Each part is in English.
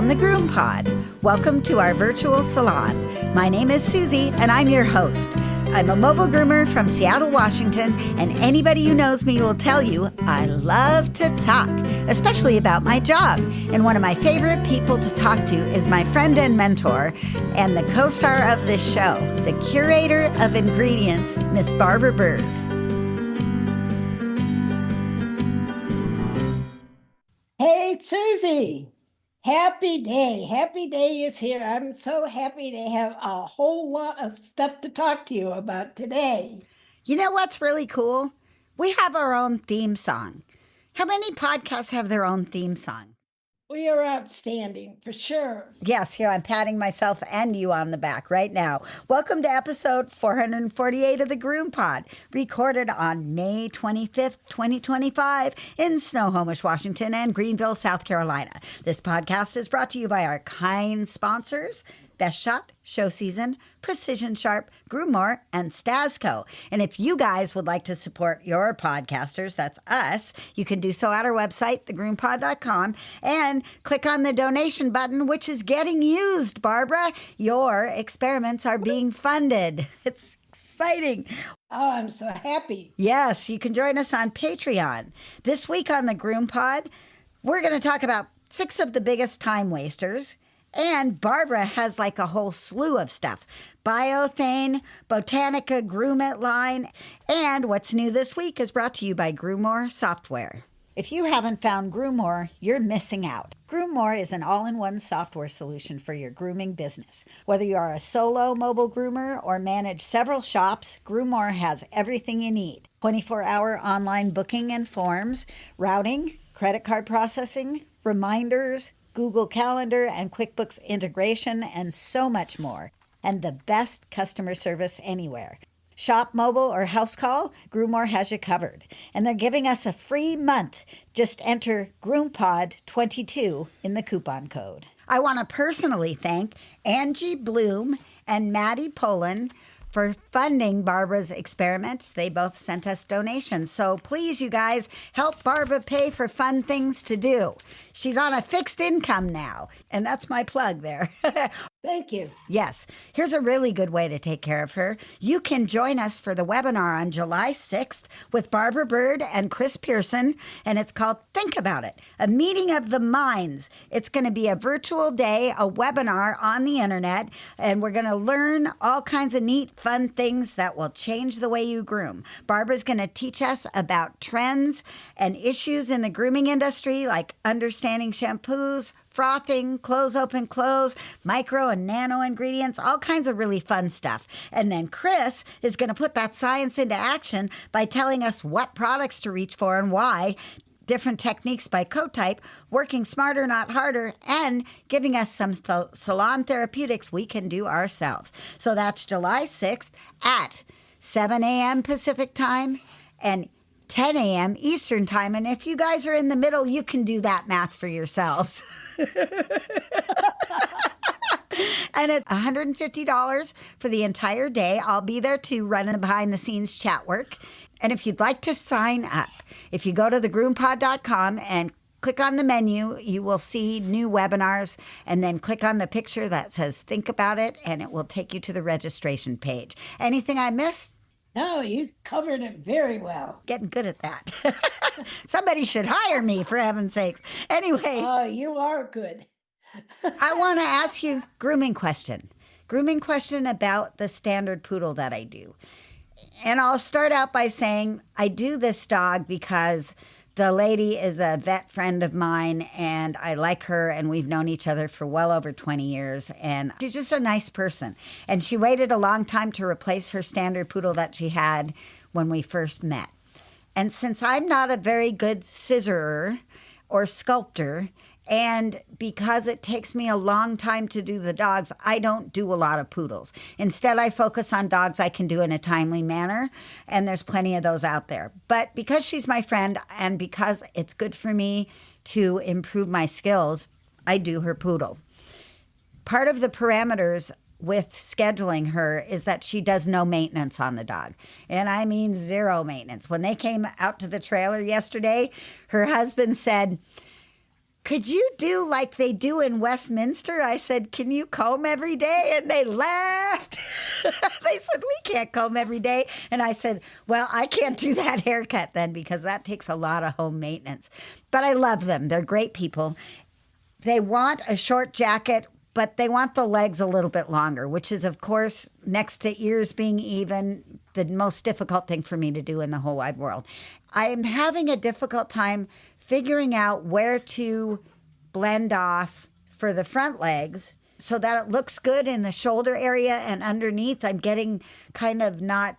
on the GroomPod. Welcome to our virtual salon. My name is Susie, and I'm your host. I'm a mobile groomer from Seattle, Washington, and anybody who knows me will tell you I love to talk, especially about my job. And one of my favorite people to talk to is my friend and mentor and the co-star of this show, the curator of ingredients, Miss Barbara Bird. Hey, Susie. Happy day. Happy day is here. I'm so happy to have a whole lot of stuff to talk to you about today. You know what's really cool? We have our own theme song. How many podcasts have their own theme song? We are outstanding, for sure. Yes, here I'm patting myself and you on the back right now. Welcome to episode 448 of the GroomPod, recorded on May 25th, 2025 in Snohomish, Washington and Greenville, South Carolina. This podcast is brought to you by our kind sponsors, Best Shot, Show Season, Precision Sharp, Groomore, and Stasco. And if you guys would like to support your podcasters, that's us, you can do so at our website, thegroompod.com, and click on the donation button, which is getting used, Barbara. Your experiments are being funded. It's exciting. Oh, I'm so happy. Yes, you can join us on Patreon. This week on the GroomPod, we're going to talk about 6 of the biggest time wasters. And Barbara has like a whole slew of stuff. Biothane, Botaniqa Groom line, and what's new this week is brought to you by Groomore Software. If you haven't found Groomore, you're missing out. Groomore is an all-in-one software solution for your grooming business. Whether you are a solo mobile groomer or manage several shops, Groomore has everything you need. 24-hour online booking and forms, routing, credit card processing, reminders, Google Calendar and QuickBooks integration, and so much more. And the best customer service anywhere. Shop mobile or house call, Groomore has you covered. And they're giving us a free month. Just enter GroomPod22 in the coupon code. I want to personally thank Angie Bloom and Maddie Poland for funding Barbara's experiments. They both sent us donations. So please, you guys, help Barbara pay for fun things to do. She's on a fixed income now, and that's my plug there. Thank you. Yes. Here's a really good way to take care of her. You can join us for the webinar on July 6th with Barbara Bird and Chris Pearson, and it's called Think About It, a meeting of the minds. It's going to be a virtual day, a webinar on the internet, and we're going to learn all kinds of neat, fun things that will change the way you groom. Barbara's going to teach us about trends and issues in the grooming industry, like understanding shampoos, frothing, close, open, close, micro and nano ingredients, all kinds of really fun stuff. And then Chris is going to put that science into action by telling us what products to reach for and why, different techniques by coat type, working smarter, not harder, and giving us some salon therapeutics we can do ourselves. So that's July 6th at 7 a.m. Pacific time and 10 a.m. Eastern time. And if you guys are in the middle, you can do that math for yourselves. And it's $150 for the entire day. I'll be there to run the behind-the-scenes chat work. And if you'd like to sign up, if you go to thegroompod.com and click on the menu, you will see new webinars, and then click on the picture that says Think About It, and it will take you to the registration page. Anything I missed? No, you covered it very well. Getting good at that. Somebody should hire me, for heaven's sakes. Anyway. Oh, you are good. I want to ask you grooming question. Grooming question about the standard poodle that I do. And I'll start out by saying I do this dog because the lady is a vet friend of mine, and I like her, and we've known each other for well over 20 years, and she's just a nice person. And she waited a long time to replace her standard poodle that she had when we first met. And since I'm not a very good scissorer or sculptor, and because it takes me a long time to do the dogs, I don't do a lot of poodles. Instead, I focus on dogs I can do in a timely manner, and there's plenty of those out there. But because she's my friend and because it's good for me to improve my skills, I do her poodle. Part of the parameters with scheduling her is that she does no maintenance on the dog. And I mean zero maintenance. When they came out to the trailer yesterday, her husband said, could you do like they do in Westminster? I said, can you comb every day? And they laughed. They said, we can't comb every day. And I said, well, I can't do that haircut then because that takes a lot of home maintenance. But I love them. They're great people. They want a short jacket, but they want the legs a little bit longer, which is, of course, next to ears being even, the most difficult thing for me to do in the whole wide world. I'm having a difficult time figuring out where to blend off for the front legs so that it looks good in the shoulder area and underneath. I'm getting kind of not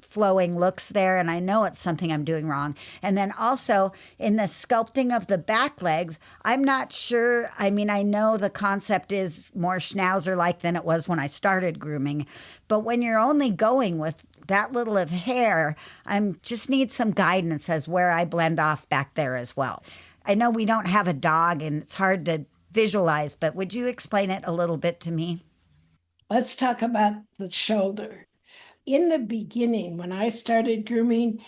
flowing looks there, and I know it's something I'm doing wrong. And then also in the sculpting of the back legs, I'm not sure. I mean, I know the concept is more schnauzer-like than it was when I started grooming, but when you're only going with that little of hair, I just need some guidance as where I blend off back there as well. I know we don't have a dog and it's hard to visualize, but would you explain it a little bit to me? Let's talk about the shoulder. In the beginning, when I started grooming,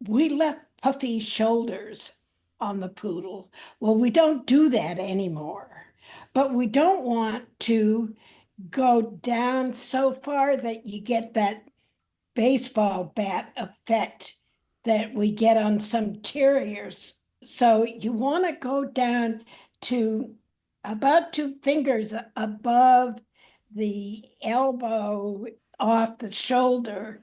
we left puffy shoulders on the poodle. Well, we don't do that anymore, but we don't want to go down so far that you get that baseball bat effect that we get on some terriers. So you want to go down to about 2 fingers above the elbow off the shoulder,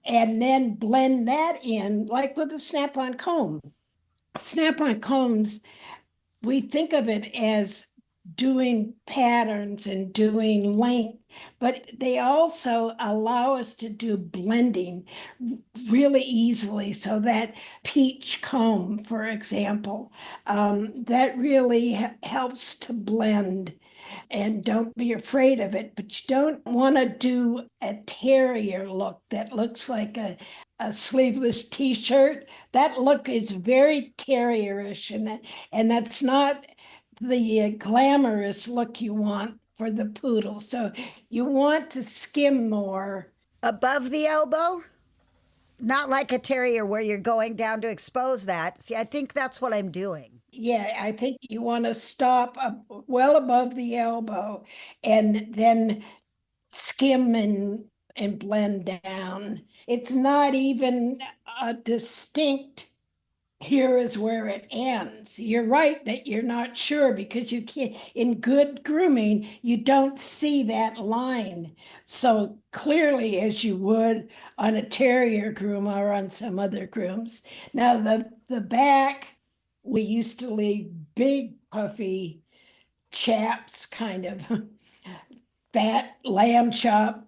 and then blend that in like with a snap-on comb. Snap-on combs, we think of it as doing patterns and doing length, but they also allow us to do blending really easily. So that peach comb, for example, that really helps to blend. And don't be afraid of it, but you don't want to do a terrier look that looks like a sleeveless t-shirt. That look is very terrierish, and that's not the glamorous look you want for the poodle. So you want to skim more. Above the elbow? Not like a terrier where you're going down to expose that. See, I think that's what I'm doing. Yeah, I think you want to stop well above the elbow and then skim and blend down. It's not even a distinct, here is where it ends. You're right that you're not sure because you can't, in good grooming, you don't see that line so clearly as you would on a terrier groom or on some other grooms. Now, the back, we used to leave big, puffy chaps, kind of fat lamb chop.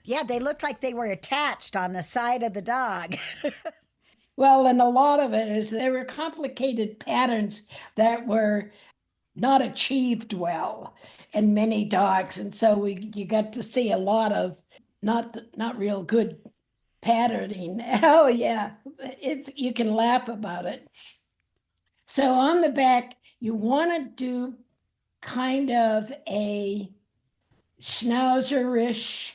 Yeah, they looked like they were attached on the side of the dog. Well, and a lot of it is there were complicated patterns that were not achieved well in many dogs, and so you got to see a lot of not real good patterning. Oh yeah, it's you can laugh about it. So on the back, you want to do kind of a schnauzerish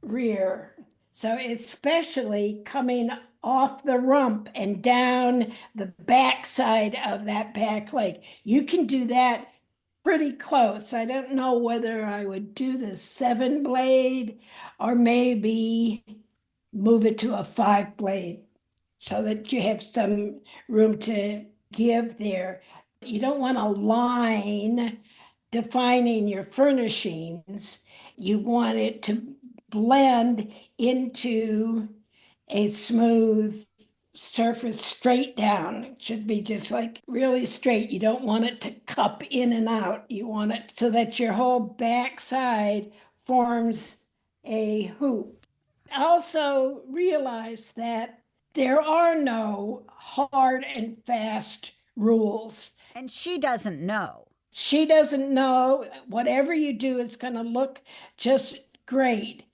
rear. So especially coming off the rump and down the backside of that back leg. You can do that pretty close. I don't know whether I would do the 7 blade or maybe move it to a 5 blade so that you have some room to give there. You don't want a line defining your furnishings. You want it to blend into a smooth surface straight down. It should be just like really straight. You don't want it to cup in and out. You want it so that your whole backside forms a hoop. Also realize that there are no hard and fast rules. And she doesn't know. She doesn't know. Whatever you do is going to look just great.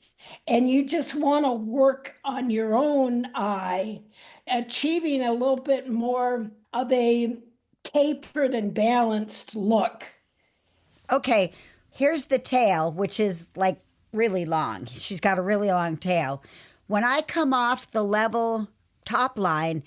And you just want to work on your own eye, achieving a little bit more of a tapered and balanced look. Okay, here's the tail, which is like really long. She's got a really long tail. When I come off the level top line,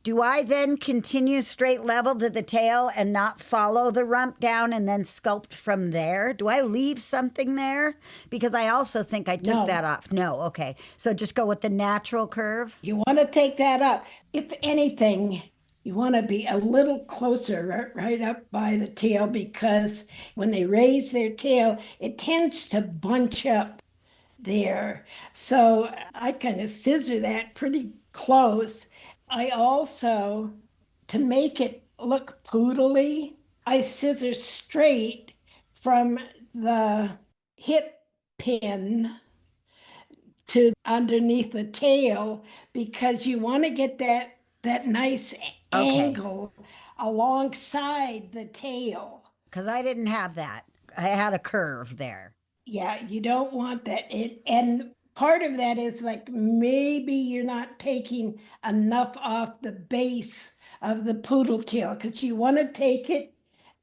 Do I then continue straight level to the tail and not follow the rump down and then sculpt from there? Do I leave something there? Because I also think I took that No, off. No, okay. So just go with the natural curve? you want to take that up. If anything, you want to be a little closer, right up by the tail, because when they raise their tail, it tends to bunch up there. So I kind of scissor that pretty close. I also, to make it look poodly, I scissor straight from the hip pin to underneath the tail, because you want to get that nice Okay. angle alongside the tail. Because I didn't have that. I had a curve there. Yeah, you don't want that. And part of that is like maybe you're not taking enough off the base of the poodle tail, because you want to take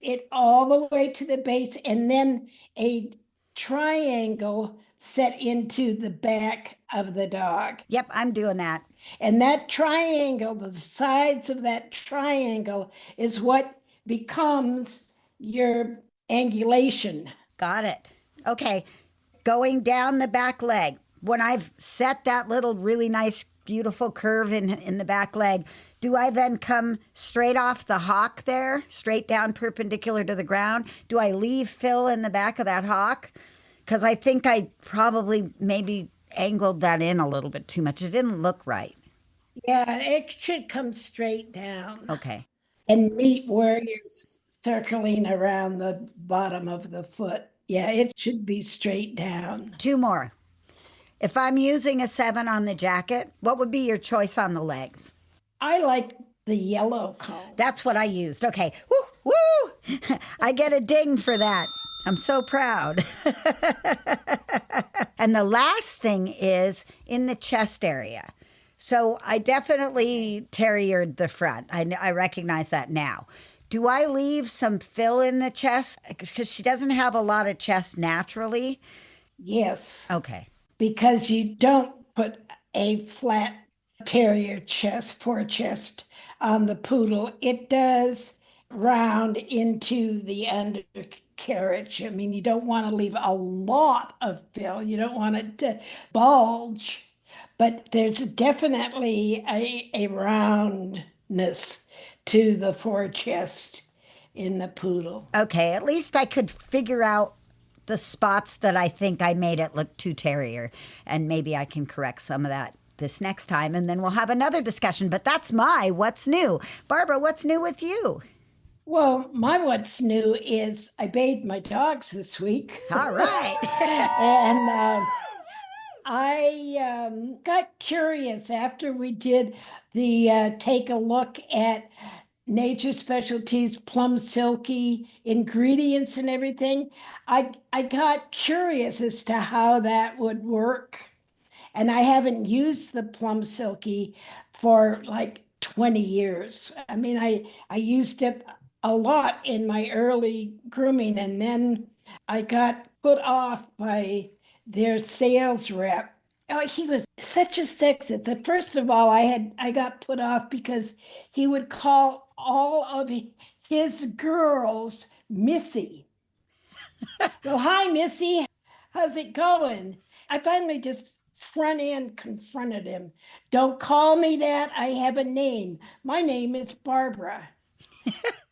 it all the way to the base, and then a triangle set into the back of the dog. Yep, I'm doing that. And that triangle, the sides of that triangle, is what becomes your angulation. Got it. Okay. Going down the back leg. When I've set that little really nice, beautiful curve in the back leg, do I then come straight off the hock there, straight down perpendicular to the ground? Do I leave fill in the back of that hock? Because I think I probably maybe angled that in a little bit too much. It didn't look right. Yeah, it should come straight down Okay. and meet where you're circling around the bottom of the foot. Yeah, it should be straight down. Two more. If I'm using a 7 on the jacket, what would be your choice on the legs? I like the yellow cone. That's what I used. Okay. Woo, woo! I get a ding for that. I'm so proud. And the last thing is in the chest area. So I definitely terriered the front. I recognize that now. Do I leave some fill in the chest? Because she doesn't have a lot of chest naturally. Yes, Okay. because you don't put a flat terrier chest, fore chest on the poodle. It does round into the undercarriage. I mean, you don't want to leave a lot of fill. You don't want it to bulge, but there's definitely a roundness to the fore chest in the poodle. Okay. At least I could figure out the spots that I think I made it look too terrier. And maybe I can correct some of that this next time. And then we'll have another discussion. But that's my what's new. Barbara, what's new with you? Well, my what's new is I bathed my dogs this week. All right. And I got curious after we did the take a look at Nature Specialties Plum Silky ingredients and everything. I got curious as to how that would work. And I haven't used the Plum Silky for like 20 years. I mean, I used it a lot in my early grooming, and then I got put off by their sales rep. Oh, he was such a sexist. First of all, I got put off because he would call all of his girls Missy. Well, hi, Missy. How's it going? I finally just front end confronted him. Don't call me that. I have a name. My name is Barbara.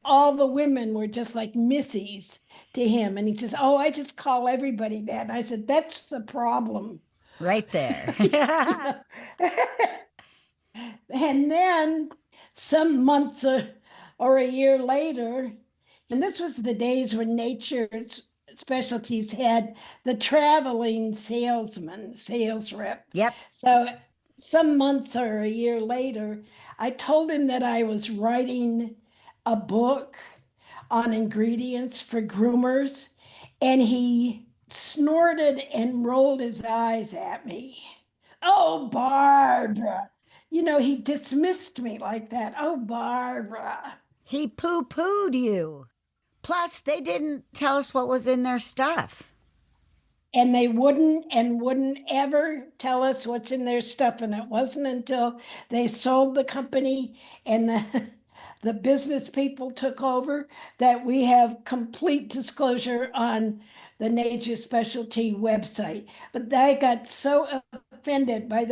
All the women were just like Missies to him. And he says, oh, I just call everybody that. And I said, that's the problem. Right there. And then some months or a year later, and this was the days when Nature's Specialties had the traveling salesman, sales rep. Yep. So some months or a year later, I told him that I was writing a book on ingredients for groomers, and he snorted and rolled his eyes at me. Oh, Barbara. You know, he dismissed me like that. Oh, Barbara. He poo pooed you. Plus, they didn't tell us what was in their stuff. and they wouldn't ever tell us what's in their stuff. And it wasn't until they sold the company and the business people took over that we have complete disclosure on the Nature Specialty website. But I got so offended by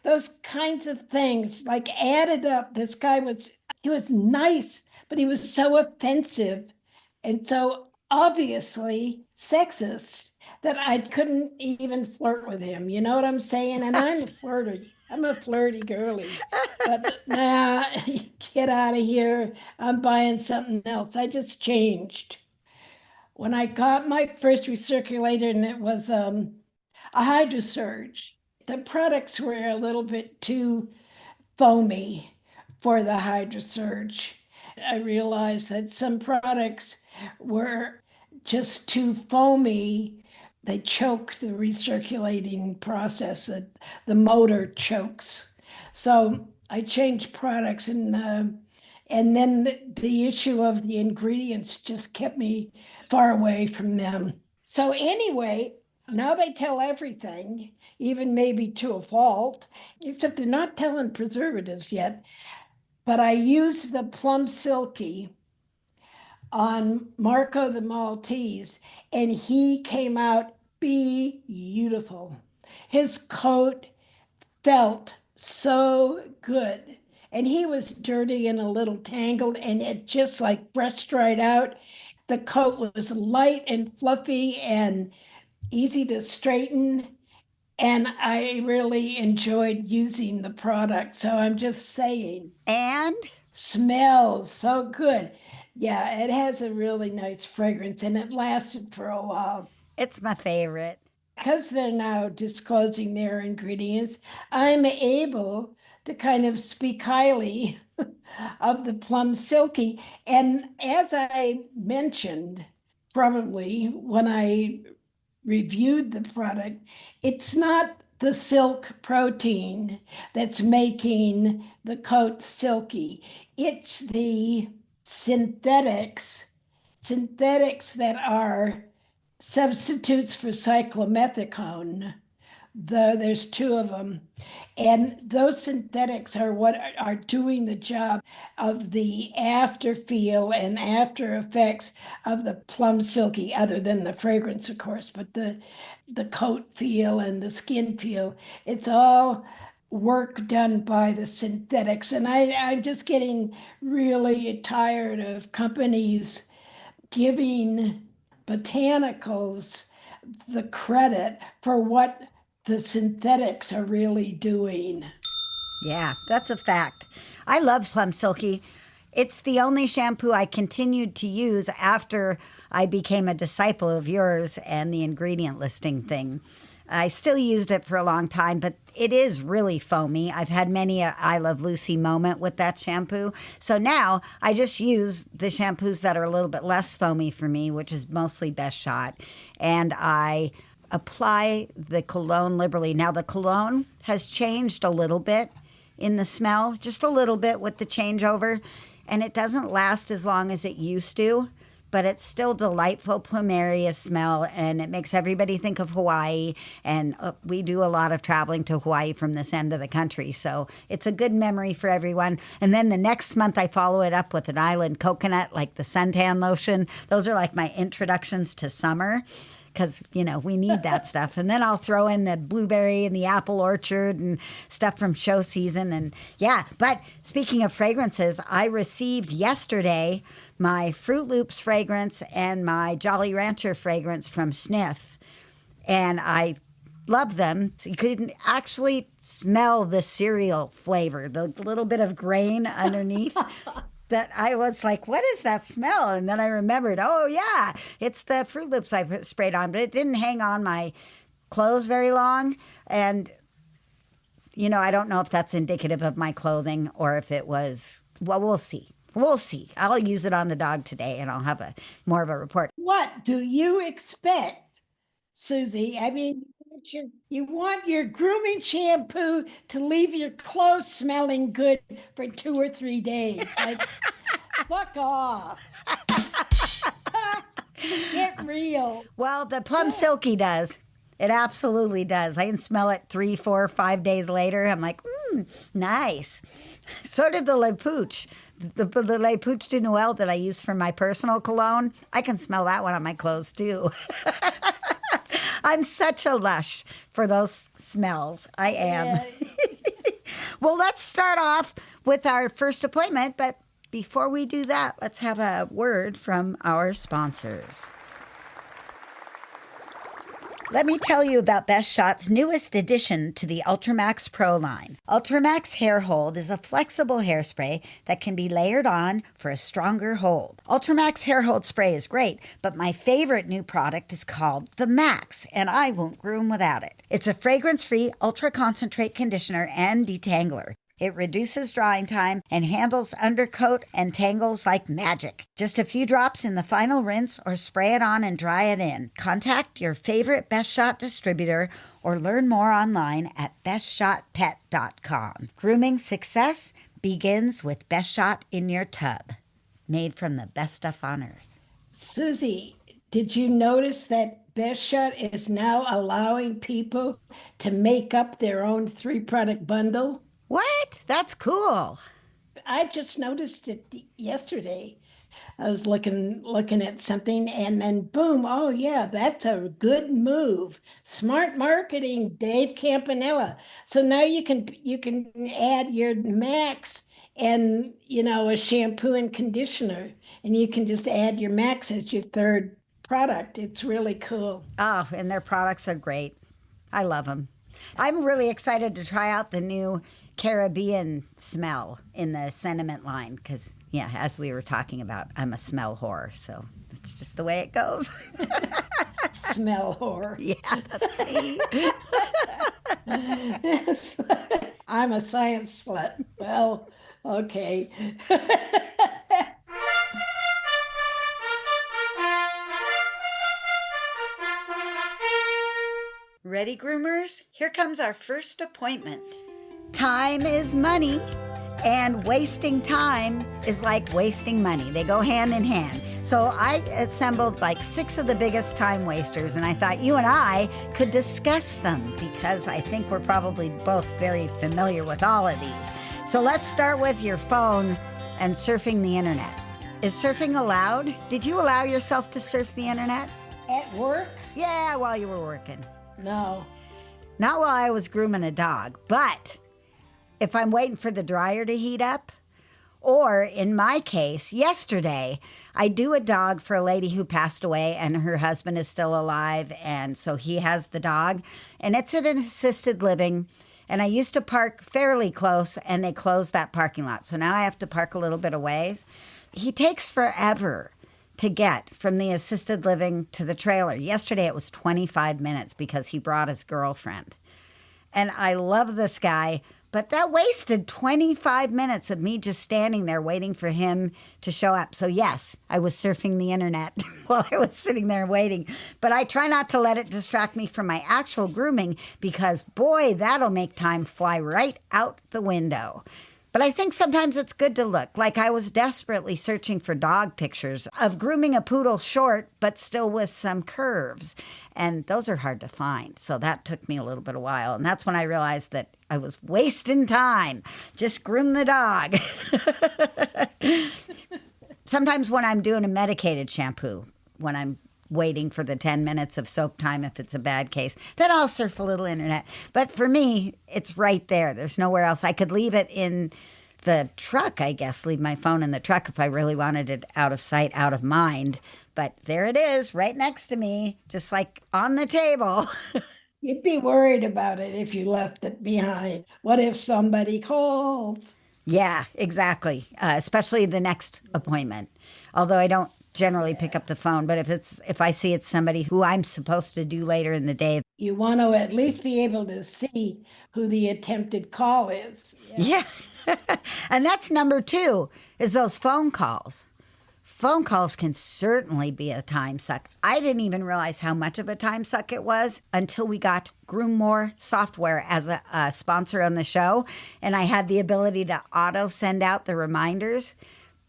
those kinds of things, like added up. This guy he was nice, but he was so offensive and so obviously sexist that I couldn't even flirt with him. You know what I'm saying? And I'm flirty. I'm a flirty girly. But nah, get out of here. I'm buying something else. I just changed. When I got my first recirculator, and it was a hydrosurge, the products were a little bit too foamy for the hydrosurge. I realized that some products were just too foamy. They choke the recirculating process, the motor chokes. So I changed products, and then the issue of the ingredients just kept me far away from them. So anyway, now they tell everything, even maybe to a fault, except they're not telling preservatives yet. But I used the Plum Silky on Marco the Maltese, and he came out beautiful. His coat felt so good. And he was dirty and a little tangled, and it just like brushed right out. The coat was light and fluffy and easy to straighten. And I really enjoyed using the product. So I'm just saying, And smells so good. Yeah, it has a really nice fragrance and it lasted for a while. it's my favorite. Because they're now disclosing their ingredients, I'm able to kind of speak highly of the Plum Silky. And as I mentioned, probably when I reviewed the product, it's not the silk protein that's making the coat silky. It's the synthetics that are substitutes for cyclomethicone. There's two of them. And those synthetics are what are doing the job of the after feel and after effects of the Plum Silky, other than the fragrance, of course, but the coat feel and the skin feel. It's all work done by the synthetics. And I'm just getting really tired of companies giving botanicals the credit for what the synthetics are really doing. Yeah, that's a fact. I love Plum Silky. It's the only shampoo I continued to use after I became a disciple of yours and the ingredient listing thing. I still used it for a long time, but it is really foamy. I've had many a I Love Lucy moment with that shampoo. So now I just use the shampoos that are a little bit less foamy for me, which is mostly Best Shot. And I apply the cologne liberally. Now, the cologne has changed a little bit in the smell, just a little bit with the changeover, and it doesn't last as long as it used to, but it's still delightful plumeria smell, and it makes everybody think of Hawaii, and we do a lot of traveling to Hawaii from this end of the country, so it's a good memory for everyone. And then the next month I follow it up with an island coconut, like the suntan lotion. Those are like my introductions to summer, because, you know, we need that stuff. And then I'll throw in the blueberry and the apple orchard and stuff from show season. And yeah, but speaking of fragrances, I received yesterday my Fruit Loops fragrance and my Jolly Rancher fragrance from Sniff. And I love them. So you could actually smell the cereal flavor, the little bit of grain underneath. That I was like, what is that smell? And then I remembered, oh, yeah, it's the Fruit Loops I sprayed on, but it didn't hang on my clothes very long. And, you know, I don't know if that's indicative of my clothing or if it was, well, we'll see. We'll see. I'll use it on the dog today and I'll have more of a report. What do you expect, Susie? I mean, you want your grooming shampoo to leave your clothes smelling good for 2 or 3 days. Like, fuck off. Get real. Well, the Plum Silky does. It absolutely does. I can smell it 3, 4, 5 days later. I'm like, nice. So did the Le Pooch. The Le Pooch de Noël that I use for my personal cologne. I can smell that one on my clothes too. I'm such a lush for those smells. I am. Yeah. Well, let's start off with our first appointment. But before we do that, let's have a word from our sponsors. Let me tell you about Best Shot's newest addition to the Ultramax Pro line. Ultramax Hair Hold is a flexible hairspray that can be layered on for a stronger hold. Ultramax Hair Hold Spray is great, but my favorite new product is called the Max, and I won't groom without it. It's a fragrance-free ultra-concentrate conditioner and detangler. It reduces drying time and handles undercoat and tangles like magic. Just a few drops in the final rinse or spray it on and dry it in. Contact your favorite Best Shot distributor or learn more online at bestshotpet.com. Grooming success begins with Best Shot in your tub. Made from the best stuff on earth. Susie, did you notice that Best Shot is now allowing people to make up their own 3-product bundle? What? That's cool. I just noticed it yesterday. I was looking at something and then boom, oh yeah, that's a good move. Smart marketing, Dave Campanella. So now you can add your Max and a shampoo and conditioner, and you can just add your Max as your third product. It's really cool. Oh, and their products are great. I love them. I'm really excited to try out the new Caribbean smell in the Sentiment line because, yeah, as we were talking about, I'm a smell whore, so it's just the way it goes. Smell whore. Yeah, that's me. Yes. I'm a science slut. Well, okay. Ready, groomers? Here comes our first appointment. Time is money, and wasting time is like wasting money. They go hand in hand. So I assembled like 6 of the biggest time wasters, and I thought you and I could discuss them because I think we're probably both very familiar with all of these. So let's start with your phone and surfing the internet. Is surfing allowed? Did you allow yourself to surf the internet? At work? Yeah, while you were working. No. Not while I was grooming a dog, but if I'm waiting for the dryer to heat up, or in my case, yesterday, I do a dog for a lady who passed away and her husband is still alive, and so he has the dog, and it's at an assisted living, and I used to park fairly close, and they closed that parking lot, so now I have to park a little bit of ways. He takes forever to get from the assisted living to the trailer. Yesterday it was 25 minutes because he brought his girlfriend. And I love this guy, but that wasted 25 minutes of me just standing there waiting for him to show up. So yes, I was surfing the internet while I was sitting there waiting. But I try not to let it distract me from my actual grooming because, boy, that'll make time fly right out the window. But I think sometimes it's good to look. Like I was desperately searching for dog pictures of grooming a poodle short, but still with some curves. And those are hard to find. So that took me a little bit of while. And that's when I realized that I was wasting time. Just groom the dog. Sometimes when I'm doing a medicated shampoo, when I'm waiting for the 10 minutes of soak time if it's a bad case, then I'll surf a little internet. But for me, it's right there. There's nowhere else. I could leave it in the truck, I guess, leave my phone in the truck if I really wanted it out of sight, out of mind. But there it is, right next to me, just like on the table. You'd be worried about it if you left it behind. What if somebody called? Yeah, exactly. Especially the next appointment. Although I don't generally pick up the phone, but if I see it's somebody who I'm supposed to do later in the day. You want to at least be able to see who the attempted call is. Yeah. And that's number 2 is those phone calls. Phone calls can certainly be a time suck. I didn't even realize how much of a time suck it was until we got Groom More software as a sponsor on the show, and I had the ability to auto send out the reminders.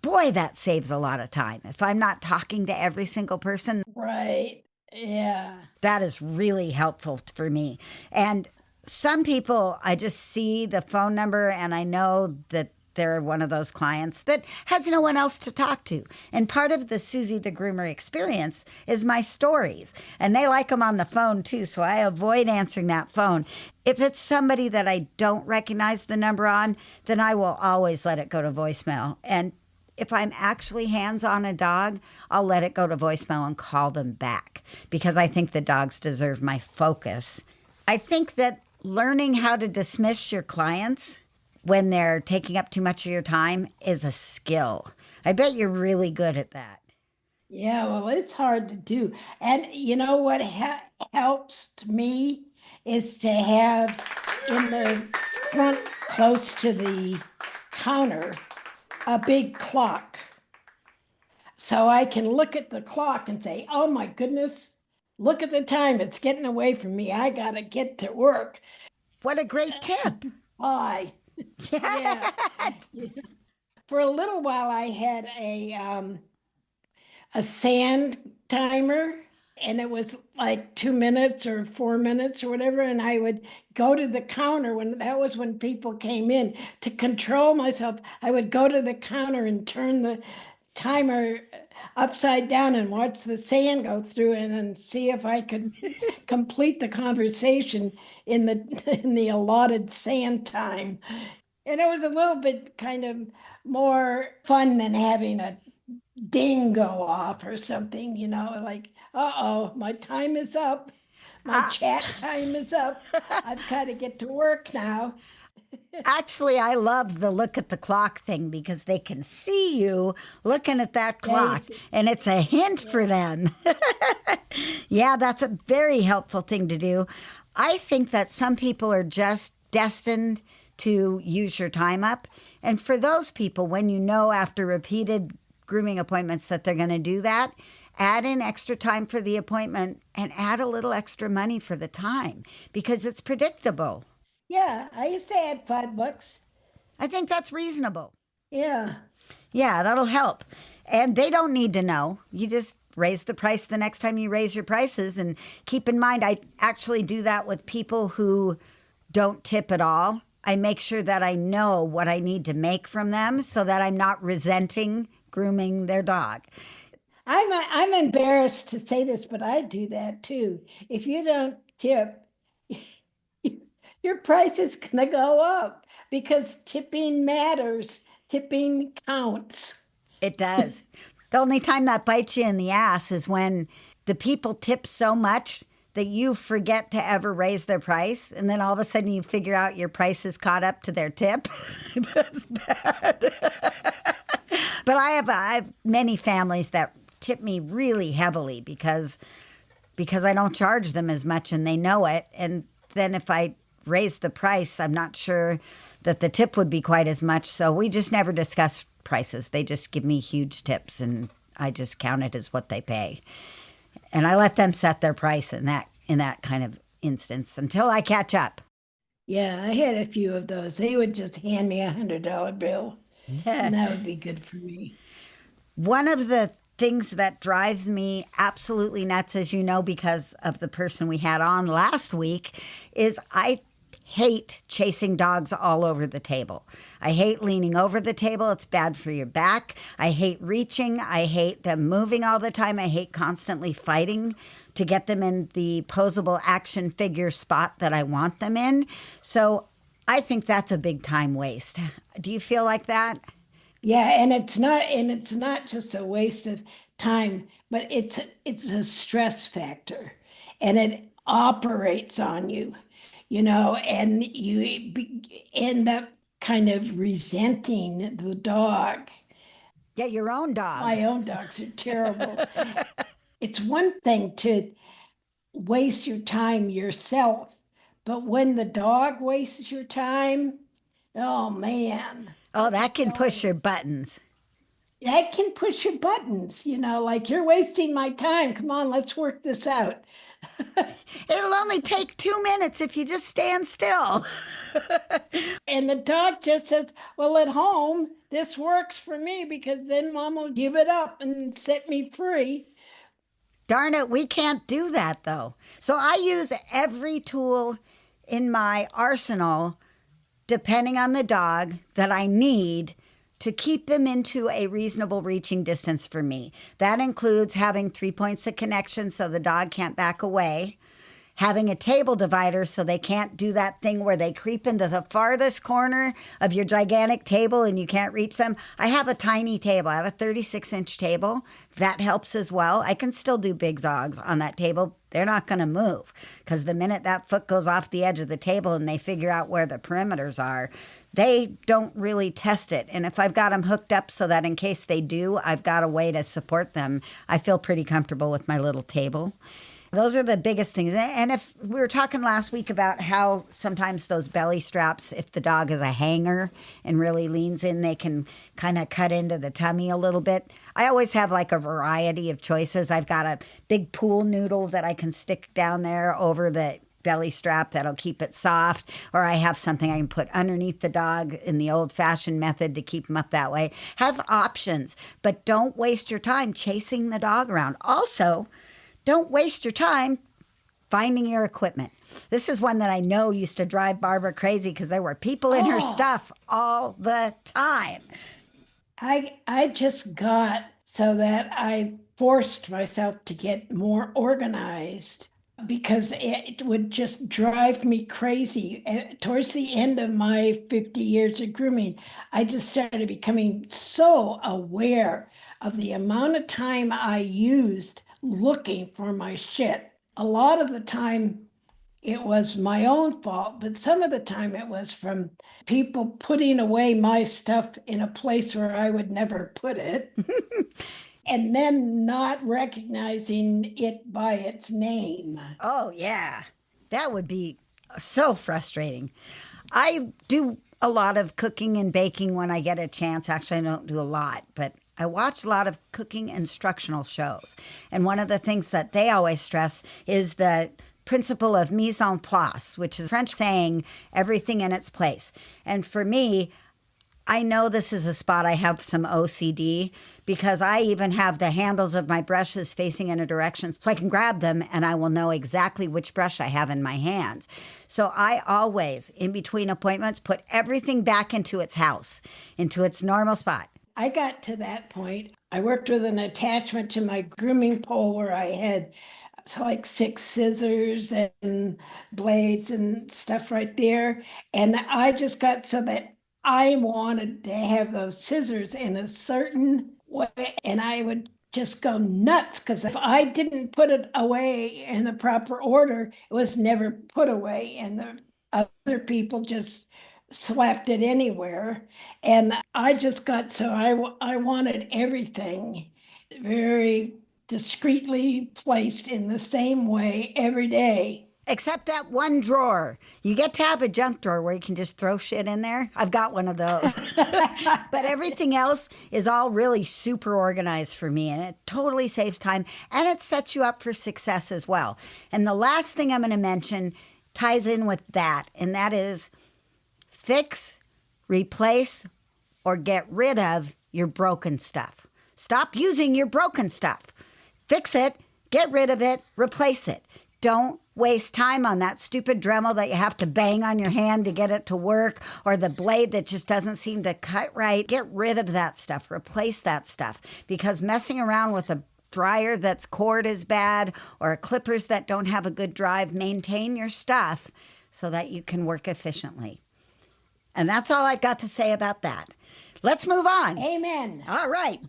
Boy, that saves a lot of time. If I'm not talking to every single person. Right. Yeah. That is really helpful for me. And some people, I just see the phone number and I know that they're one of those clients that has no one else to talk to. And part of the Susie the Groomer experience is my stories. And they like them on the phone too. So I avoid answering that phone. If it's somebody that I don't recognize the number on, then I will always let it go to voicemail. And if I'm actually hands on a dog, I'll let it go to voicemail and call them back because I think the dogs deserve my focus. I think that learning how to dismiss your clients when they're taking up too much of your time is a skill. I bet you're really good at that. Yeah, well, it's hard to do. And you know what helps me is to have in the front, close to the counter, a big clock. So I can look at the clock and say, oh my goodness, look at the time. It's getting away from me. I got to get to work. What a great tip. Bye. Yeah. For a little while, I had a sand timer, and it was like 2 minutes or 4 minutes or whatever. And I would go to the counter when that was when people came in to control myself. I would go to the counter and turn the timer upside down and watch the sand go through and then see if I could complete the conversation in the allotted sand time. And it was a little bit kind of more fun than having a ding go off or something, like, uh-oh, my time is up. My chat time is up. I've got to get to work now. Actually, I love the look at the clock thing because they can see you looking at that clock and it's a hint for them. Yeah, that's a very helpful thing to do. I think that some people are just destined to use your time up. And for those people, when you know after repeated grooming appointments that they're going to do that, add in extra time for the appointment and add a little extra money for the time because it's predictable. Yeah, I used to add $5. I think that's reasonable. Yeah. Yeah, that'll help. And they don't need to know. You just raise the price the next time you raise your prices. And keep in mind, I actually do that with people who don't tip at all. I make sure that I know what I need to make from them so that I'm not resenting grooming their dog. I'm embarrassed to say this, but I do that too. If you don't tip, your price is going to go up because tipping matters. Tipping counts. It does. The only time that bites you in the ass is when the people tip so much that you forget to ever raise their price. And then all of a sudden you figure out your price is caught up to their tip. That's bad. But I have many families that tip me really heavily because I don't charge them as much and they know it. And then if I raise the price, I'm not sure that the tip would be quite as much. So we just never discuss prices. They just give me huge tips and I just count it as what they pay. And I let them set their price in that kind of instance until I catch up. Yeah, I had a few of those. They would just hand me $100 bill, and that would be good for me. One of the things that drives me absolutely nuts, as you know, because of the person we had on last week, is I hate chasing dogs all over the table. I hate leaning over the table. It's bad for your back. I hate reaching. I hate them moving all the time. I hate constantly fighting to get them in the posable action figure spot that I want them in. So I think that's a big time waste. Do you feel like that? Yeah, and it's not just a waste of time, but it's a stress factor, and it operates on you, and end up kind of resenting the dog. Yeah, your own dogs. My own dogs are terrible. It's one thing to waste your time yourself, but when the dog wastes your time, oh man. Oh, that can push your buttons. That can push your buttons, like you're wasting my time. Come on, let's work this out. It'll only take 2 minutes if you just stand still. And the dog just says, well, at home, this works for me because then mom will give it up and set me free. Darn it, we can't do that though. So I use every tool in my arsenal, depending on the dog, that I need to keep them into a reasonable reaching distance for me. That includes having 3 points of connection so the dog can't back away, having a table divider so they can't do that thing where they creep into the farthest corner of your gigantic table and you can't reach them. I have a tiny table. I have a 36-inch table. That helps as well. I can still do big dogs on that table. They're not going to move because the minute that foot goes off the edge of the table and they figure out where the perimeters are, they don't really test it. And if I've got them hooked up so that in case they do, I've got a way to support them, I feel pretty comfortable with my little table. Those are the biggest things. And if we were talking last week about how sometimes those belly straps, if the dog is a hanger and really leans in, they can kind of cut into the tummy a little bit. I always have like a variety of choices. I've got a big pool noodle that I can stick down there over the belly strap that'll keep it soft, or I have something I can put underneath the dog in the old-fashioned method to keep them up that way. Have options, but don't waste your time chasing the dog around. Also, don't waste your time finding your equipment. This is one that I know used to drive Barbara crazy because there were people in her stuff all the time. I just got so that I forced myself to get more organized because it would just drive me crazy. Towards the end of my 50 years of grooming, I just started becoming so aware of the amount of time I used looking for my shit. A lot of the time it was my own fault, but some of the time it was from people putting away my stuff in a place where I would never put it. And then not recognizing it by its name. Oh, yeah. That would be so frustrating. I do a lot of cooking and baking when I get a chance. Actually, I don't do a lot, but I watch a lot of cooking instructional shows. And one of the things that they always stress is the principle of mise en place, which is French saying everything in its place. And for me, I know this is a spot I have some OCD because I even have the handles of my brushes facing in a direction so I can grab them and I will know exactly which brush I have in my hands. So I always, in between appointments, put everything back into its house, into its normal spot. I got to that point. I worked with an attachment to my grooming pole where I had like 6 scissors and blades and stuff right there. And I just got so that I wanted to have those scissors in a certain way. And I would just go nuts because if I didn't put it away in the proper order, it was never put away. And the other people just slapped it anywhere. And I just got so I wanted everything very discreetly placed in the same way every day. Except that one drawer. You get to have a junk drawer where you can just throw shit in there. I've got one of those. But everything else is all really super organized for me, and it totally saves time, and it sets you up for success as well. And the last thing I'm going to mention ties in with that, and that is fix, replace, or get rid of your broken stuff. Stop using your broken stuff. Fix it, get rid of it, replace it. Don't waste time on that stupid Dremel that you have to bang on your hand to get it to work, or the blade that just doesn't seem to cut right. Get rid of that stuff. Replace that stuff. Because messing around with a dryer that's cord is bad, or clippers that don't have a good drive, maintain your stuff so that you can work efficiently. And that's all I've got to say about that. Let's move on. Amen. All right.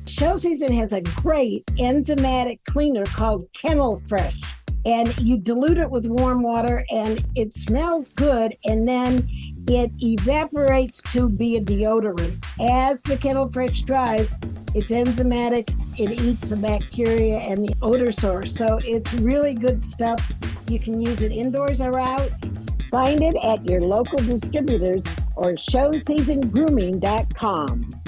Show Season has a great enzymatic cleaner called Kennel Fresh. And you dilute it with warm water and it smells good, and then it evaporates to be a deodorant. As the Kennel Fresh dries, it's enzymatic, it eats the bacteria and the odor source. So it's really good stuff. You can use it indoors or out. Find it at your local distributors or showseasongrooming.com.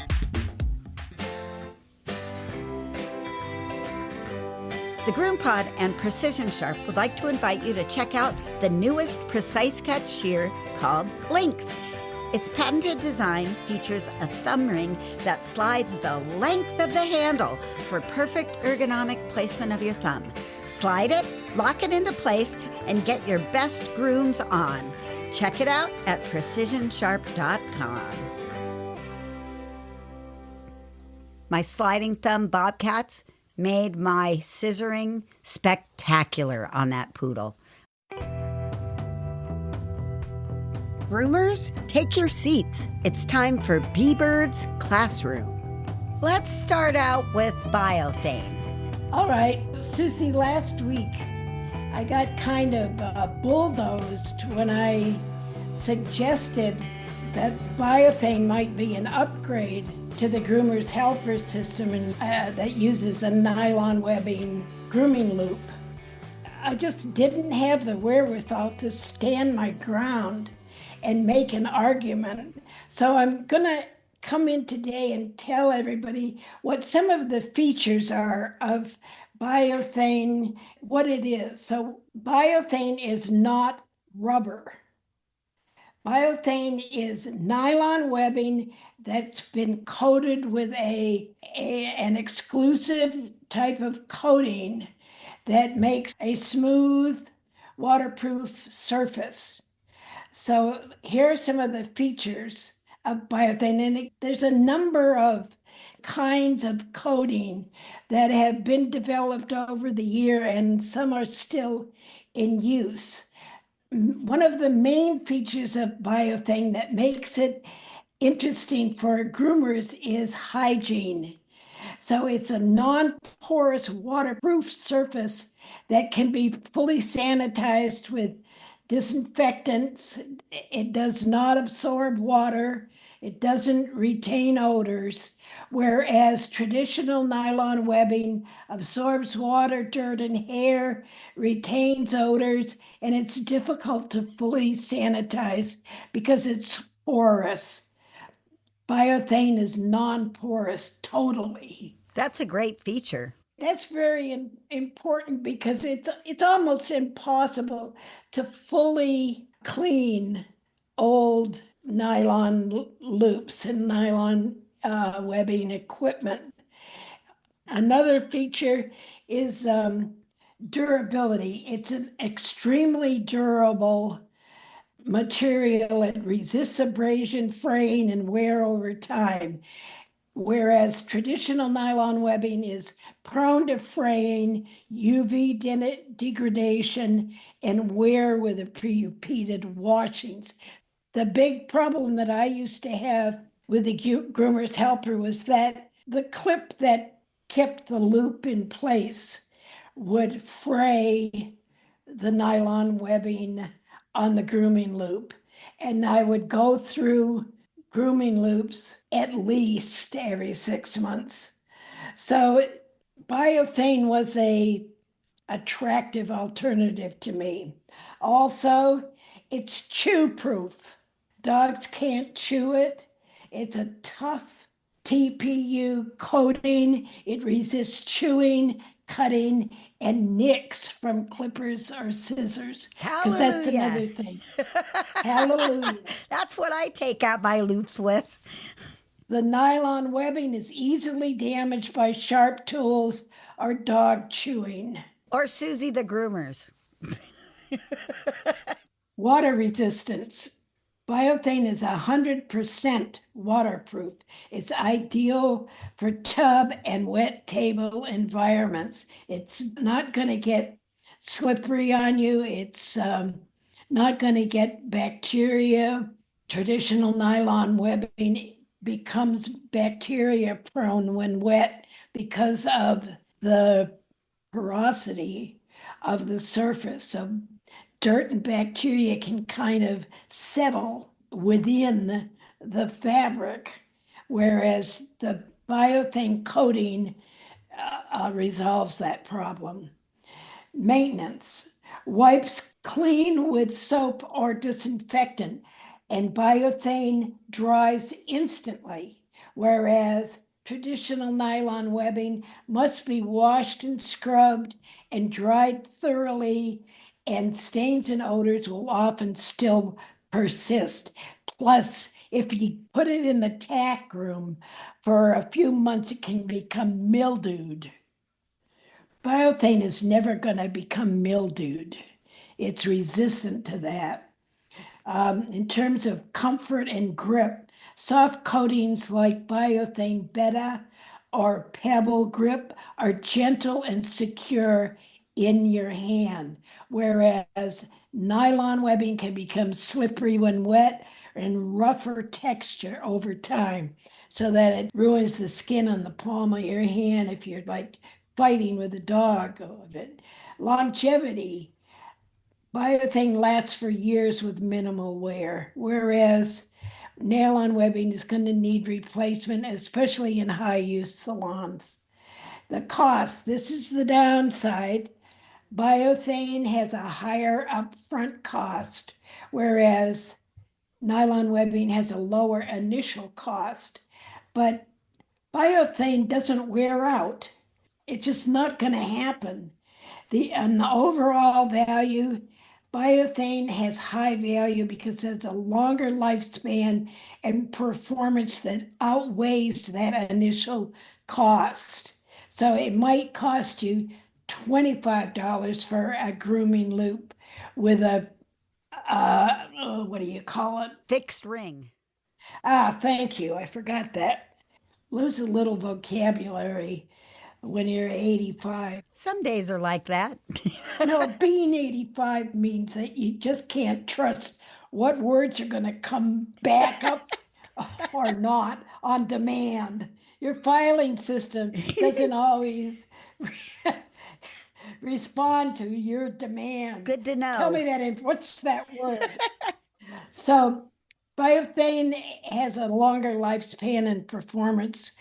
The GroomPod and Precision Sharp would like to invite you to check out the newest Precise Cut shear called Lynx. Its patented design features a thumb ring that slides the length of the handle for perfect ergonomic placement of your thumb. Slide it, lock it into place, and get your best grooms on. Check it out at precisionsharp.com. My sliding thumb bobcats made my scissoring spectacular on that poodle. Groomers, take your seats. It's time for B-Bird's Classroom. Let's start out with Biothane. All right, Susy, last week I got kind of bulldozed when I suggested that Biothane might be an upgrade to the Groomer's Helper system that uses a nylon webbing grooming loop. I just didn't have the wherewithal to stand my ground and make an argument. So I'm going to come in today and tell everybody what some of the features are of Biothane, what it is. So Biothane is not rubber. Biothane is nylon webbing that's been coated with an exclusive type of coating that makes a smooth, waterproof surface. So here are some of the features of Biothane. And there's a number of kinds of coating that have been developed over the year, and some are still in use. One of the main features of Biothane that makes it interesting for groomers is hygiene. So it's a non-porous, waterproof surface that can be fully sanitized with disinfectants. It does not absorb water. It doesn't retain odors, whereas traditional nylon webbing absorbs water, dirt, and hair, retains odors, and it's difficult to fully sanitize because it's porous. Biothane is non-porous totally. That's a great feature. That's very important because it's almost impossible to fully clean old nylon loops and nylon webbing equipment. Another feature is durability. It's an extremely durable material. It resists abrasion, fraying, and wear over time. Whereas traditional nylon webbing is prone to fraying, UV degradation, and wear with repeated washings. The big problem that I used to have with the Groomer's Helper was that the clip that kept the loop in place would fray the nylon webbing on the grooming loop. And I would go through grooming loops at least every 6 months. So Biothane was a attractive alternative to me. Also, it's chew proof. Dogs can't chew it. It's a tough TPU coating. It resists chewing, cutting, and nicks from clippers or scissors. Because that's another thing. Hallelujah. That's what I take out my loops with. The nylon webbing is easily damaged by sharp tools or dog chewing. Or Susie the Groomers. Water resistance. Biothane is 100% waterproof. It's ideal for tub and wet table environments. It's not going to get slippery on you. It's not going to get bacteria. Traditional nylon webbing becomes bacteria prone when wet because of the porosity of the surface. So dirt and bacteria can kind of settle within the fabric, whereas the Biothane coating resolves that problem. Maintenance. Wipes clean with soap or disinfectant, and Biothane dries instantly, whereas traditional nylon webbing must be washed and scrubbed and dried thoroughly, and stains and odors will often still persist. Plus, If you put it in the tack room for a few months, it can become mildewed. Biothane is never going to become mildewed. It's resistant to that. In terms of comfort and grip, soft coatings like Biothane Beta or Pebble Grip are gentle and secure in your hand, whereas nylon webbing can become slippery when wet and rougher texture over time, so that it ruins the skin on the palm of your hand if you're like fighting with a dog of it. Longevity. Biothane lasts for years with minimal wear, whereas nylon webbing is going to need replacement, especially in high use salons. The cost, this is the downside. Biothane has a higher upfront cost, whereas nylon webbing has a lower initial cost. But biothane doesn't wear out. It's just not going to happen. And the overall value, biothane has high value because it's a longer lifespan and performance that outweighs that initial cost. So it might cost you $25 for a grooming loop with a what do you call it? Fixed ring. Thank you. I forgot that. Lose a little vocabulary when you're 85. Some days are like that. No, being 85 means that you just can't trust what words are going to come back up or not on demand. Your filing system doesn't always respond to your demand. Good to know. Tell me that. What's that word? So, biothane has a longer lifespan and performance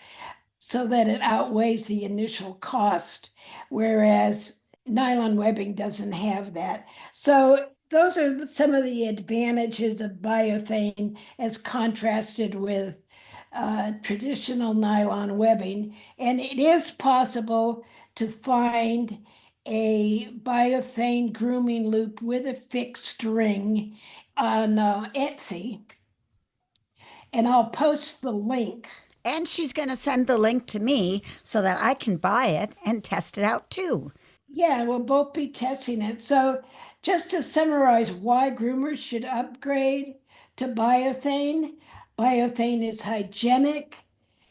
so that it outweighs the initial cost, whereas nylon webbing doesn't have that. So those are some of the advantages of biothane as contrasted with traditional nylon webbing. And it is possible to find a biothane grooming loop with a fixed ring on Etsy. And I'll post the link. And she's going to send the link to me so that I can buy it and test it out too. Yeah, we'll both be testing it. So, just to summarize why groomers should upgrade to biothane, biothane is hygienic.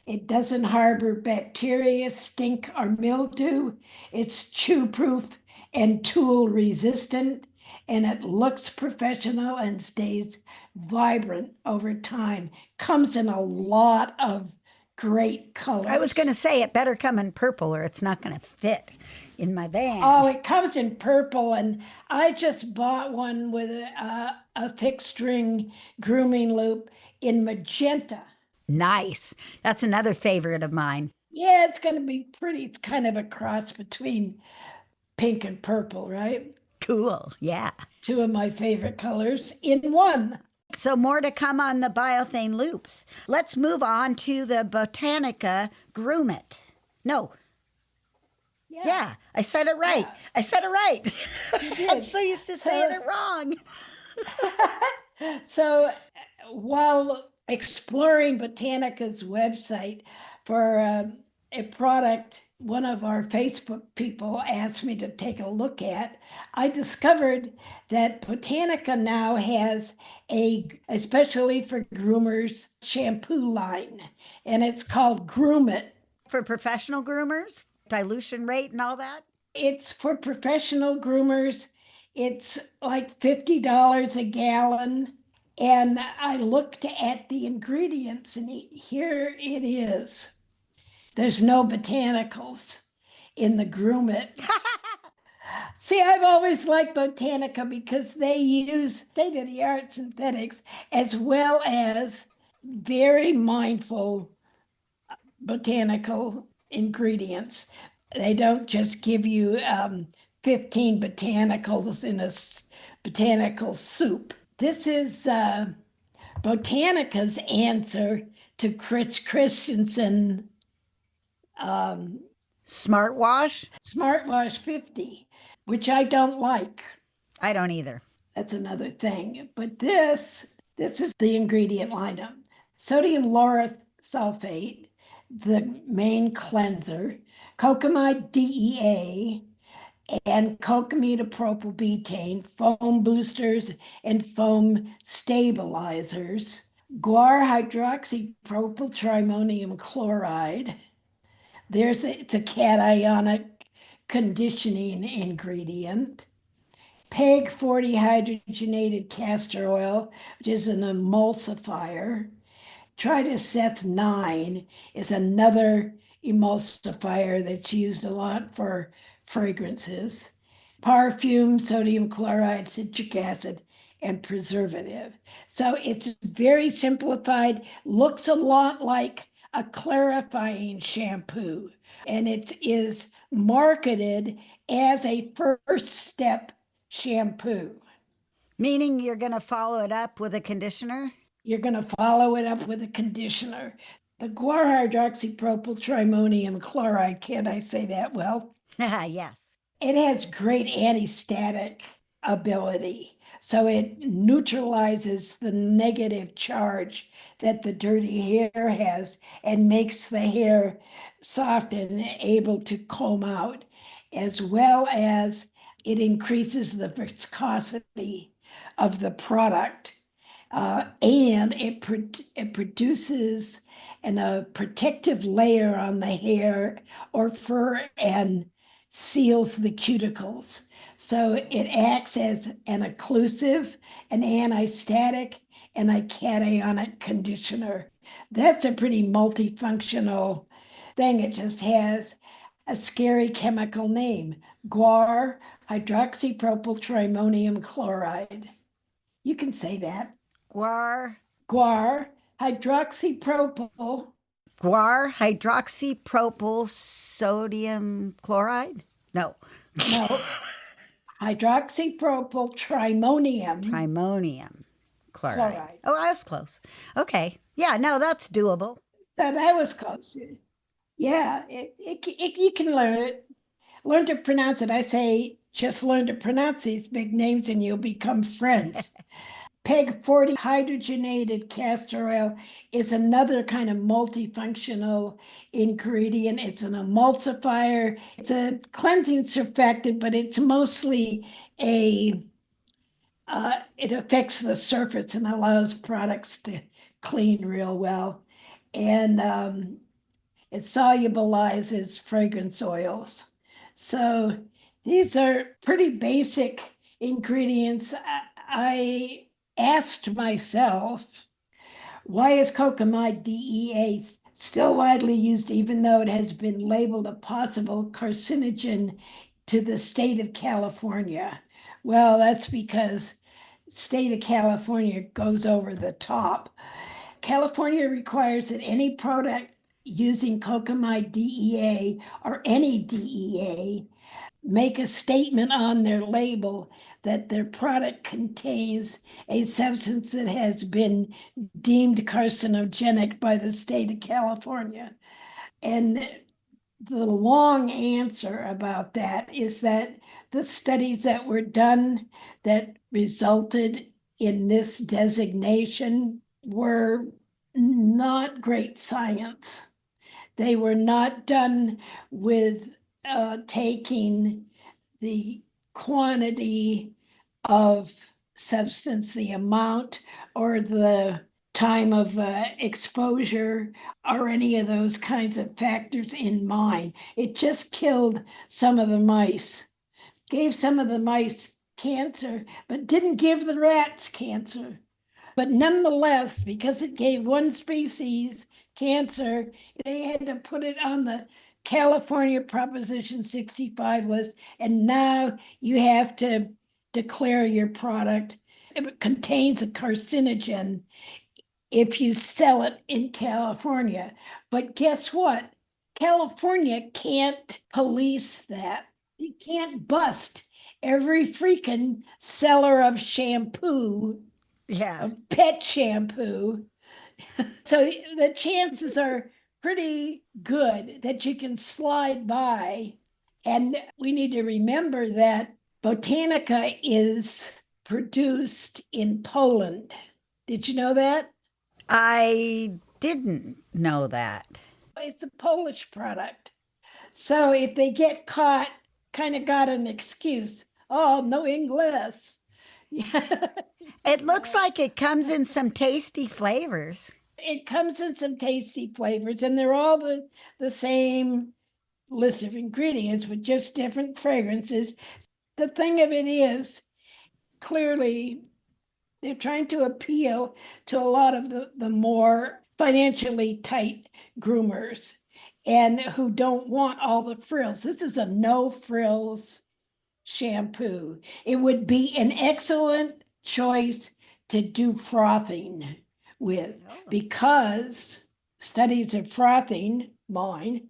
It doesn't harbor bacteria, stink, or mildew. It's chew proof and tool resistant. And it looks professional and stays vibrant over time. Comes in a lot of great colors. I was going to say it better come in purple or it's not going to fit in my van. Oh, it comes in purple, and I just bought one with a fixed ring grooming loop in magenta. Nice. That's another favorite of mine. Yeah, it's going to be pretty. It's kind of a cross between pink and purple, right? Cool. Yeah. Two of my favorite colors in one. So more to come on the Biothane loops. Let's move on to the Botaniqa Groom It. No. Yeah, I said it right. Yeah. I said it right. You did. I'm so used to saying it wrong. So while exploring Botaniqa's website for a product one of our Facebook people asked me to take a look at, I discovered that Botaniqa now has especially for groomers, shampoo line, and it's called Groom It. For professional groomers? Dilution rate and all that? It's for professional groomers. It's like $50 a gallon. And I looked at the ingredients, and here it is. There's no botanicals in the Groom It. See, I've always liked Botaniqa because they use state-of-the-art synthetics as well as very mindful botanical ingredients. They don't just give you 15 botanicals in a botanical soup. This is Botaniqa's answer to Chris Christensen Smartwash 50, which I don't like. I don't either. That's another thing. But this is the ingredient lineup. sodium lauryl sulfate, the main cleanser, cocamide DEA, and cocamidopropyl betaine, foam boosters and foam stabilizers, guar hydroxypropyl trimonium chloride. It's a cationic conditioning ingredient. PEG 40 hydrogenated castor oil, which is an emulsifier. Trideseth 9 is another emulsifier that's used a lot for fragrances. Perfume, sodium chloride, citric acid, and preservative. So it's very simplified, looks a lot like a clarifying shampoo, and it is marketed as a first step shampoo. Meaning you're going to follow it up with a conditioner? You're going to follow it up with a conditioner. The guar hydroxypropyl trimonium chloride, can't I say that well? Yes. It has great anti-static ability. So it neutralizes the negative charge that the dirty hair has and makes the hair soft and able to comb out, as well as it increases the viscosity of the product. And it produces a protective layer on the hair or fur and seals the cuticles. So it acts as an occlusive, an anti-static, and a cationic conditioner. That's a pretty multifunctional thing. It just has a scary chemical name, guar hydroxypropyl trimonium chloride. You can say that. Guar. Guar hydroxypropyl. Guar hydroxypropyl sodium chloride? No. No, hydroxypropyl trimonium Trimonium chloride. chloride. Oh, I was close. Okay. Yeah, no, that's doable. So that was close. Yeah, you can learn it. Learn to pronounce it. I say just learn to pronounce these big names and you'll become friends. PEG 40 hydrogenated castor oil is another kind of multifunctional ingredient. It's an emulsifier, it's a cleansing surfactant, but it's mostly it affects the surface and allows products to clean real well. And it solubilizes fragrance oils. So these are pretty basic ingredients. I asked myself, why is cocamide DEA still widely used, even though it has been labeled a possible carcinogen to the state of California? Well, that's because state of California goes over the top. California requires that any product using cocamide DEA or any DEA make a statement on their label that their product contains a substance that has been deemed carcinogenic by the state of California. And the long answer about that is that the studies that were done that resulted in this designation were not great science. They were not done with taking the quantity of substance, the amount, or the time of exposure, or any of those kinds of factors in mind. It just killed some of the mice, gave some of the mice cancer, but didn't give the rats cancer. But nonetheless, because it gave one species cancer, they had to put it on the California Proposition 65 list. And now you have to declare your product. It contains a carcinogen if you sell it in California. But guess what? California can't police that. You can't bust every freaking seller of shampoo, Yeah. of pet shampoo. So the chances are pretty good that you can slide by. And we need to remember that Botaniqa is produced in Poland. Did you know that? I didn't know that. It's a Polish product. So if they get caught, kind of got an excuse. Oh, no English. It looks like it comes in some tasty flavors. It comes in some tasty flavors, and they're all the same list of ingredients with just different fragrances. The thing of it is, clearly, they're trying to appeal to a lot of the more financially tight groomers and who don't want all the frills. This is a no frills shampoo. It would be an excellent choice to do frothing with because studies of frothing, mine,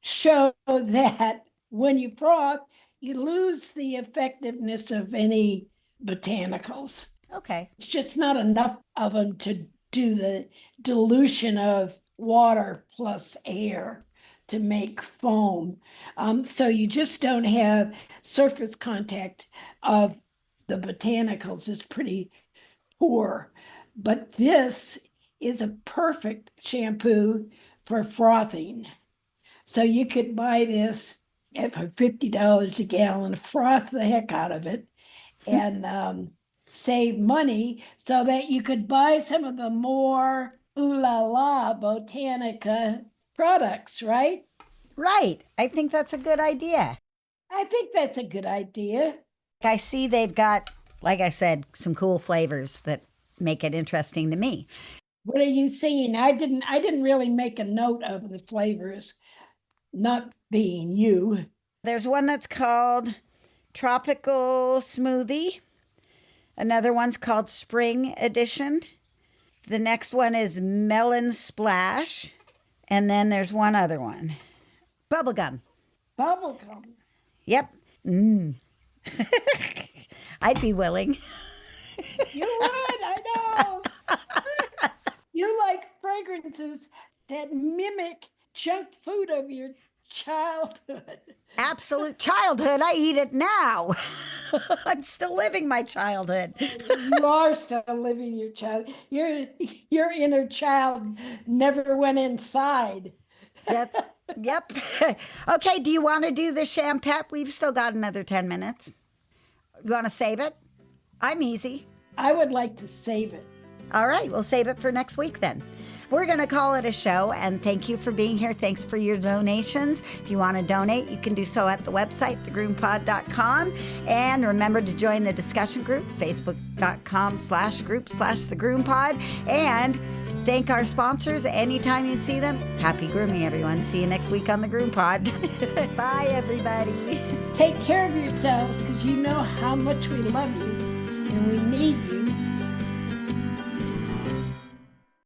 show that when you froth, you lose the effectiveness of any botanicals. Okay. It's just not enough of them to do the dilution of water plus air to make foam. So you just don't have surface contact of the botanicals. It's pretty poor. But this is a perfect shampoo for frothing. So you could buy this for $50 a gallon, froth the heck out of it, and save money so that you could buy some of the more ooh la la Botanica products, right? Right. I think that's a good idea. I think that's a good idea. I see they've got, like I said, some cool flavors that make it interesting to me. What are you seeing? I didn't really make a note of the flavors, not being you. There's one that's called Tropical Smoothie. Another one's called Spring Edition. The next one is Melon Splash. And then there's one other one. Bubblegum. Bubblegum. Yep. I'd be willing. You would, I know. You like fragrances that mimic junk food of your childhood. Absolute childhood. I eat it now. I'm still living my childhood. You are still living your child. Your inner child never went inside. Yep. Okay, do you want to do the champagne? We've still got another 10 minutes. You want to save it? I'm easy. I would like to save it. All right, we'll save it for next week then. We're going to call it a show, and thank you for being here. Thanks for your donations. If you want to donate, you can do so at the website, thegroompod.com. And remember to join the discussion group, facebook.com/group/thegroompod. And thank our sponsors anytime you see them. Happy grooming, everyone. See you next week on the GroomPod. Bye, everybody. Take care of yourselves because you know how much we love you and we need you.